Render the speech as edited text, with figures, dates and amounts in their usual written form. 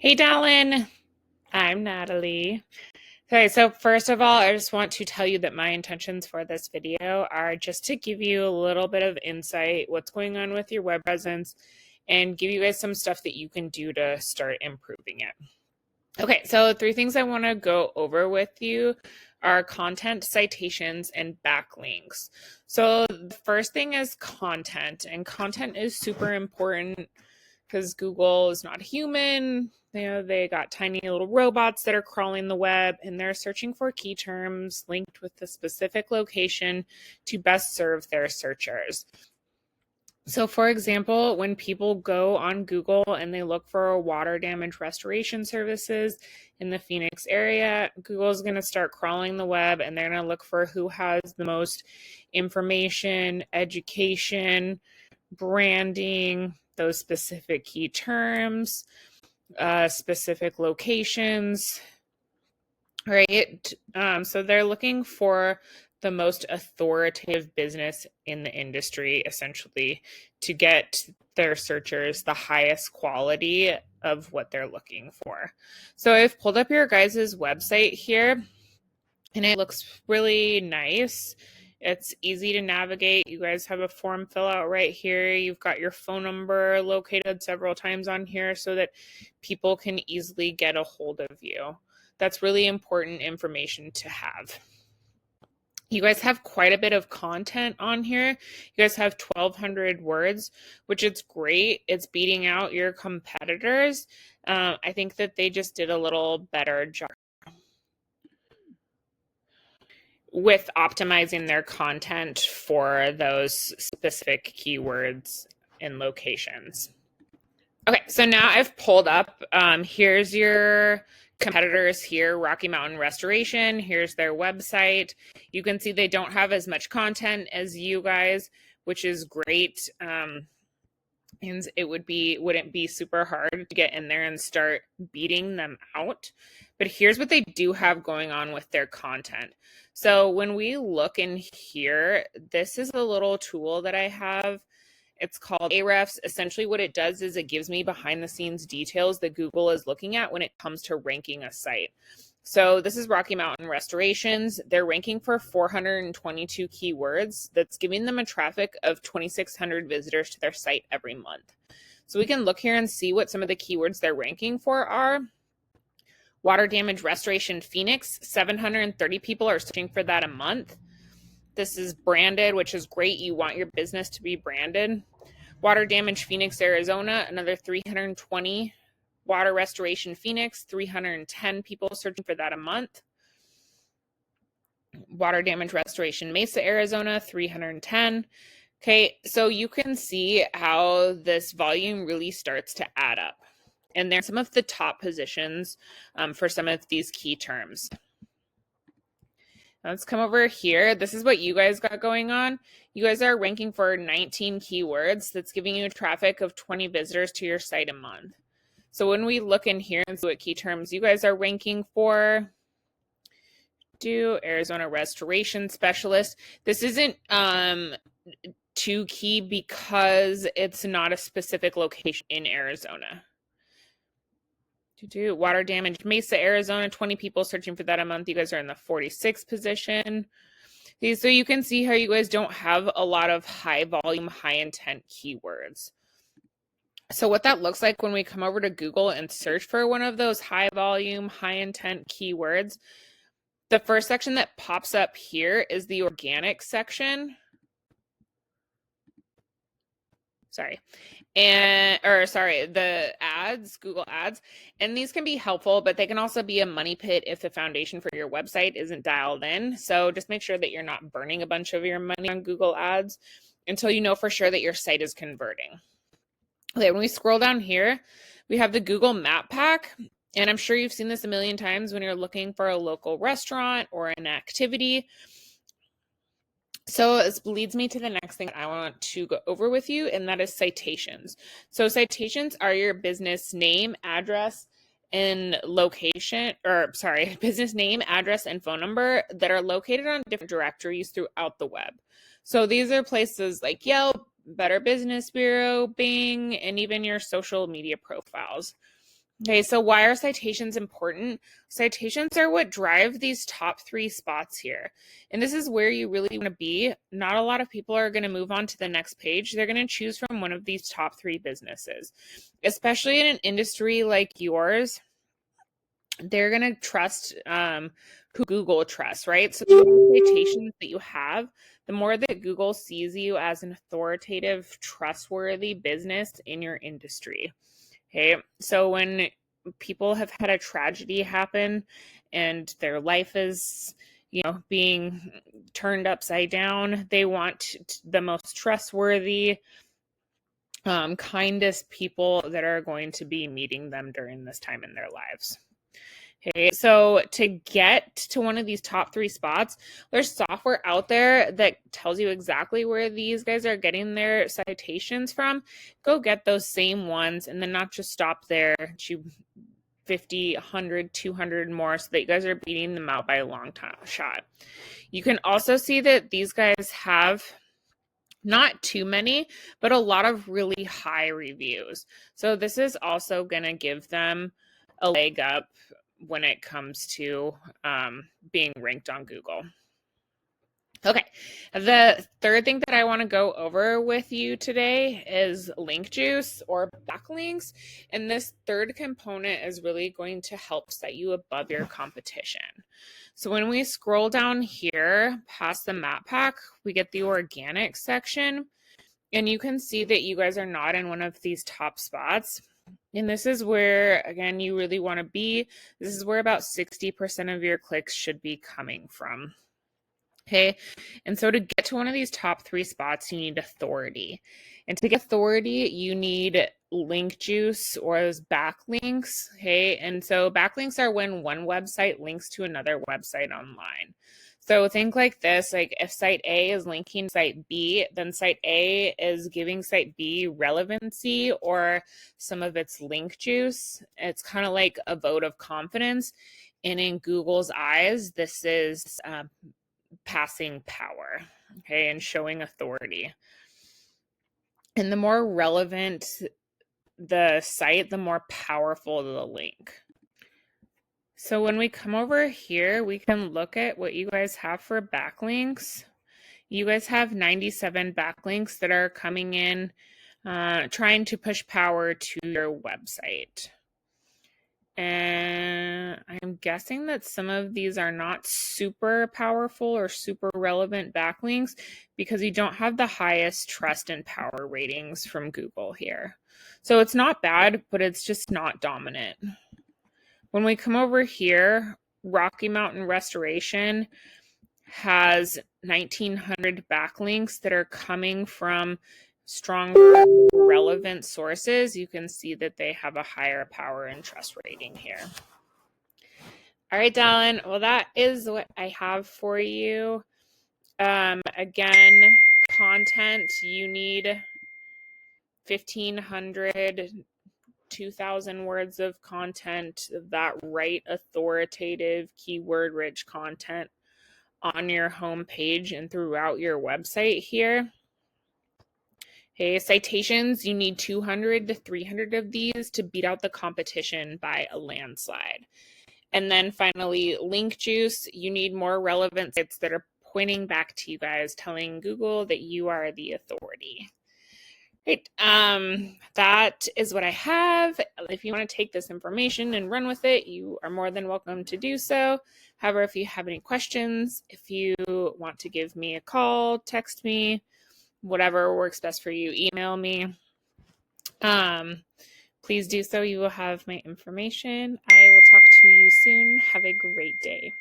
Hey, Dallin. I'm Natalie. Okay, so first of all, I just want to tell you that my intentions for this video are just to give you a little bit of insight, what's going on with your web presence, and give you guys some stuff that you can do to start improving it. Okay, so three things I want to go over with you are content, citations, and backlinks. So the first thing is content, and content is super important because Google is not human. They got tiny little robots that are crawling the web and they're searching for key terms linked with the specific location to best serve their searchers. So, for example, when people go on Google and they look for water damage restoration services in the Phoenix area, Google is going to start crawling the web and they're going to look for who has the most information, education, branding, those specific key terms, specific locations, right? So they're looking for the most authoritative business in the industry, essentially, to get their searchers the highest quality of what they're looking for. So I've pulled up your guys' website here, and it looks really nice. It's easy to navigate. You guys have a form fill out right here. You've got your phone number located several times on here so that people can easily get a hold of you. That's really important information to have. You guys have quite a bit of content on here. You guys have 1,200 words, which is great. It's beating out your competitors. I think that they just did a little better job with optimizing their content for those specific keywords and locations. Okay, so now I've pulled up, here's your competitors here, Rocky Mountain Restoration. Here's their website. You can see they don't have as much content as you guys, which is great. And it wouldn't be super hard to get in there and start beating them out. But here's what they do have going on with their content. So when we look in here, this is a little tool that I have. It's called Ahrefs. Essentially what it does is it gives me behind the scenes details that Google is looking at when it comes to ranking a site. So this is Rocky Mountain Restorations. They're ranking for 422 keywords. That's giving them a traffic of 2,600 visitors to their site every month. So we can look here and see what some of the keywords they're ranking for are. Water damage restoration Phoenix, 730 people are searching for that a month. This is branded, which is great. You want your business to be branded. Water damage Phoenix, Arizona, another 320. Water restoration Phoenix, 310 people searching for that a month. Water damage restoration Mesa, Arizona, 310. Okay, so you can see how this volume really starts to add up. And there's some of the top positions for some of these key terms. Let's come over here. This is what you guys got going on. You guys are ranking for 19 keywords. That's giving you a traffic of 20 visitors to your site a month. So when we look in here and see what key terms you guys are ranking for, do Arizona Restoration Specialist. This isn't too key because it's not a specific location in Arizona. Water damage Mesa, Arizona, 20 people searching for that a month. You guys are in the 46th position. Okay, so you can see how you guys don't have a lot of high volume, high intent keywords. So what that looks like when we come over to Google and search for one of those high volume, high intent keywords, the first section that pops up here is the organic section. The ads, Google ads. And these can be helpful, but they can also be a money pit if the foundation for your website isn't dialed in. So just make sure that you're not burning a bunch of your money on Google ads until you know for sure that your site is converting. Okay, when we scroll down here, we have the Google Map Pack. And I'm sure you've seen this a million times when you're looking for a local restaurant or an activity. So this leads me to the next thing I want to go over with you, and that is citations. So citations are your business name, address, and business name, address, and phone number that are located on different directories throughout the web. So these are places like Yelp, Better Business Bureau, Bing, and even your social media profiles. Okay, so why are citations important? Citations are what drive these top 3 spots here. And this is where you really want to be. Not a lot of people are going to move on to the next page. They're going to choose from one of these top 3 businesses. Especially in an industry like yours, they're going to trust who Google trusts, right? So the more citations that you have, the more that Google sees you as an authoritative, trustworthy business in your industry. Okay, so when people have had a tragedy happen and their life is, being turned upside down, they want the most trustworthy, kindest people that are going to be meeting them during this time in their lives. Okay, so to get to one of these top 3 spots, there's software out there that tells you exactly where these guys are getting their citations from. Go get those same ones and then not just stop there. You 50, 100, 200 more so that you guys are beating them out by a long shot. You can also see that these guys have not too many, but a lot of really high reviews. So this is also going to give them a leg up when it comes to being ranked on Google. Okay, the third thing that I want to go over with you today is link juice or backlinks. And this third component is really going to help set you above your competition. So when we scroll down here past the map pack, we get the organic section. And you can see that you guys are not in one of these top spots. And this is where, again, you really want to be. This is where about 60% of your clicks should be coming from. Okay, and so to get to one of these top 3 spots, you need authority. And to get authority, you need link juice or those backlinks. Okay, and so backlinks are when one website links to another website online. So think like this, like if site A is linking site B, then site A is giving site B relevancy or some of its link juice. It's kind of like a vote of confidence. And in Google's eyes, this is passing power, okay, and showing authority. And the more relevant the site, the more powerful the link. So when we come over here, we can look at what you guys have for backlinks. You guys have 97 backlinks that are coming in, trying to push power to your website. And I'm guessing that some of these are not super powerful or super relevant backlinks because you don't have the highest trust and power ratings from Google here. So it's not bad, but it's just not dominant. When we come over here, Rocky Mountain Restoration has 1,900 backlinks that are coming from stronger, relevant sources. You can see that they have a higher power and trust rating here. All right, Dallin. Well, that is what I have for you. Again, content, you need 1,500, 2,000 words of content, that right authoritative, keyword-rich content on your home page and throughout your website here. Okay, citations, you need 200 to 300 of these to beat out the competition by a landslide. And then finally, link juice, you need more relevant sites that are pointing back to you guys, telling Google that you are the authority. Great. That is what I have. If you want to take this information and run with it, you are more than welcome to do so. However, if you have any questions, if you want to give me a call, text me, whatever works best for you, email me. Please do so. You will have my information. I will talk to you soon. Have a great day.